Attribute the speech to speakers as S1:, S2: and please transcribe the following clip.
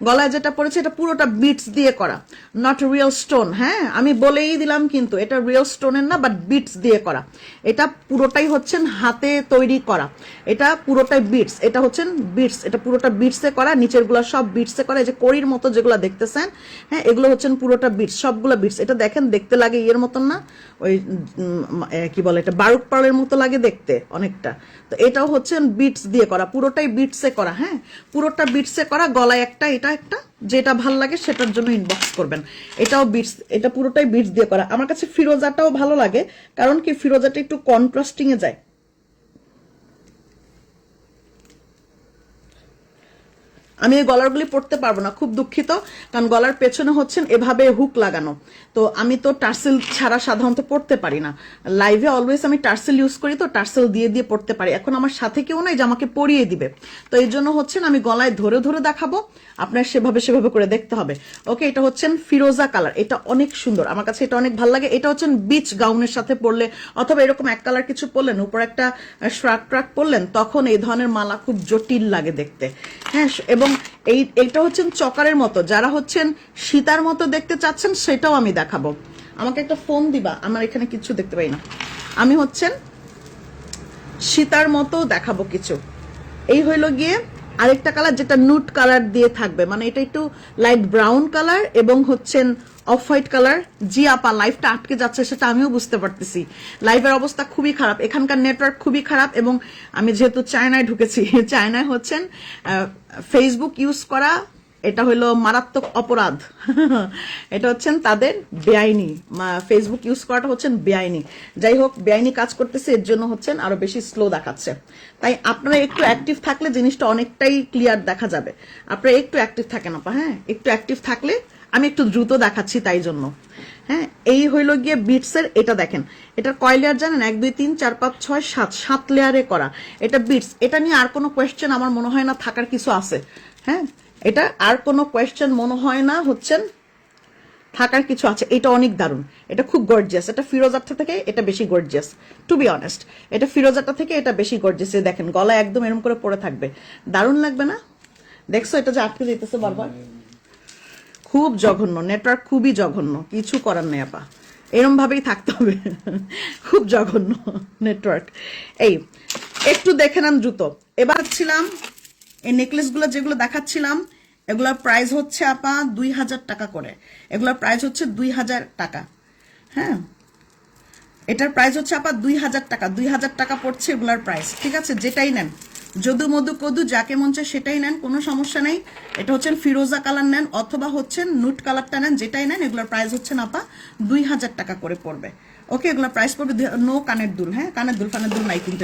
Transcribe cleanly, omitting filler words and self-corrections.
S1: গলায় যেটা পড়েছে এটা পুরোটা বিটস দিয়ে করা, নট রিয়েল স্টোন। হ্যাঁ, আমি বলেই দিলাম কিন্তু এটা রিয়েল স্টোনের না, বাট বিটস দিয়ে করা। এটা পুরোটাই হচ্ছেন হাতে তৈরি করা, এটা পুরোটাই বিটস, এটা হচ্ছেন বিটস, এটা পুরোটা বিটসে করা, নিচের গুলা সব বিটসে করা। এই যে কড়ির মতো যেগুলো দেখতেছেন, হ্যাঁ, এগুলো হচ্ছেন পুরোটা বিটস, সবগুলো বিটস। এটা দেখেন দেখতে লাগে ইয়ের মতন না, ওই কি বলে এটা, বারুক পাড়ের মতো লাগে দেখতে অনেকটা। তো এটাও হচ্ছেন বিটস দিয়ে করা, পুরোটাই বিটসে করা। হ্যাঁ, পুরোটা বিটসে করা, গলায় একটা, এটা একটা, যেটা ভাল লাগে সেটার জন্য ইনবক্স করবেন। এটাও বিটস, এটা পুরোটাই বিটস দিয়ে করা। আমার কাছে ফিরোজাটাও ভালো লাগে, কারণ কি ফিরোজাটা একটু কন্ট্রাস্টিং এ যায়। আমি এই গলারগুলি পড়তে পারবো না, খুব দুঃখিত, কারণ গলার পেছনে হচ্ছেন এভাবে হুক লাগানো। তো আমি তো টার্সেল ছাড়া সাধারণত পড়তে পারি না, লাইভে অলওয়েজ আমি টার্সেল ইউজ করি, তো টার্সেল দিয়ে দিয়ে পড়তে পারি। এখন আমার সাথে কেউ নাই যে আমাকে পরিয়ে দিবে, তো এই জন্য হচ্ছেন আমি গলায় ধরে ধরে দেখাবো, আপনার সেভাবে সেভাবে করে দেখতে হবে। ওকে, এটা হচ্ছেন ফিরোজা কালার, এটা অনেক সুন্দর, আমার কাছে এটা অনেক ভালো লাগে। এটা হচ্ছেন বিচ গাউনের সাথে পরলে, অথবা এরকম এক কালার কিছু পরলেন, উপর একটা শ্রাক ট্রাক পরলেন, তখন এই ধরনের মালা খুব জটিল লাগে দেখতে। হ্যাঁ, এবং এইটা হচ্ছেন চকারের মতো, যারা হচ্ছেন সীতার মতো দেখতে চাচ্ছেন সেটাও আমি দেখাবো। আমাকে একটা ফোন দিবা, আমার এখানে কিছু দেখতে পাই না। আমি হচ্ছেন সীতার মতো দেখাবো কিছু। এই হইল গিয়ে আরেকটা কালার, যেটা নুট কালার দিয়ে থাকবে, মানে এটা একটু লাইট ব্রাউন কালার এবং হচ্ছেন অফ হোয়াইট কালার। জি আপা, লাইভটা আটকে যাচ্ছে সেটা আমিও বুঝতে পারতেছি, লাইভের অবস্থা খুবই খারাপ, এখানকার নেটওয়ার্ক খুবই খারাপ। এবং আমি যেহেতু চায়নায় ঢুকেছি, চায়নায় হচ্ছেন ফেসবুক ইউজ করা, এটা হলো মারাত্মক অপরাধ। এটা হচ্ছেন তাদের বেআইনি, ফেসবুক ইউজ করাটা হচ্ছেন বেআইনি। যাই হোক, বেআইনি কাজ করতেছে, এর জন্য হচ্ছেন আরো বেশি স্লো দেখাচ্ছে। তাই আপনারা একটু অ্যাক্টিভ থাকলে জিনিসটা অনেকটাই ক্লিয়ার দেখা যাবে। আপনারা একটু অ্যাক্টিভ থাকেন আপা, হ্যাঁ, একটু অ্যাক্টিভ থাকলে, আমি একটু দ্রুত দেখাচ্ছি তাই জন্য। হ্যাঁ, এই হইল গিয়ে বিটসের, এটা দেখেন, এটার কয় লেয়ার জানেন? 1 2 3 4 5 6 7, 7 লেয়ারে করা এটা বিটস। এটা নিয়ে আর কোনো কোয়েশ্চেন আমার মনে হয় না থাকার কিছু আছে। হ্যাঁ, এটা আর কোনো কোয়েশ্চেন মনে হয় না হচ্ছেন থাকার কিছু আছে। এটা অনেক দারুণ, এটা খুব গর্জিয়াস, এটা ফিরোজারটা থেকে এটা বেশি গর্জিয়াস, টু বি অনেস্ট। এটা ফিরোজারটা থেকে এটা বেশি গর্জিয়াস। দেখেন গলা একদম এরকম করে পড়ে থাকবে, দারুণ লাগবে না? দেখছো এটা যে আটকে যেতেছে বারবার, খুব জঘন্য, নেটওয়ার্ক খুবই জঘন্য, কিছু করার নেই আপা, এরম ভাবেই থাকতে হবে। খুব জঘন্য নেটওয়ার্ক। এই একটু দেখে নেন দ্রুত। এবার ছিলাম এই নেকলেসগুলো যেগুলো দেখাচ্ছিলাম, এগুলোর প্রাইস হচ্ছে আপা 2000 টাকা করে, এগুলোর প্রাইস হচ্ছে 2000 টাকা। হ্যাঁ, এটার প্রাইস হচ্ছে আপা 2000 টাকা, 2000 টাকা পড়ছে এগুলার প্রাইস। ঠিক আছে, যেটাই নেন, যদু মধু কদু যাকে মন চায় সেটাই নেন, কোনো সমস্যা নেই। এটা হচ্ছেন ফিরোজা কালার নেন অথবা হচ্ছেন নুট কালারটা নেন, যেটাই নেন, এগুলোর প্রাইস হচ্ছে আপা 2000 টাকা করে পড়বে। ওকে, এগুলোর প্রাইস পড়বে। নো কানের দুল, হ্যাঁ, কানের দুল ফানের দুল নাই কিন্তু।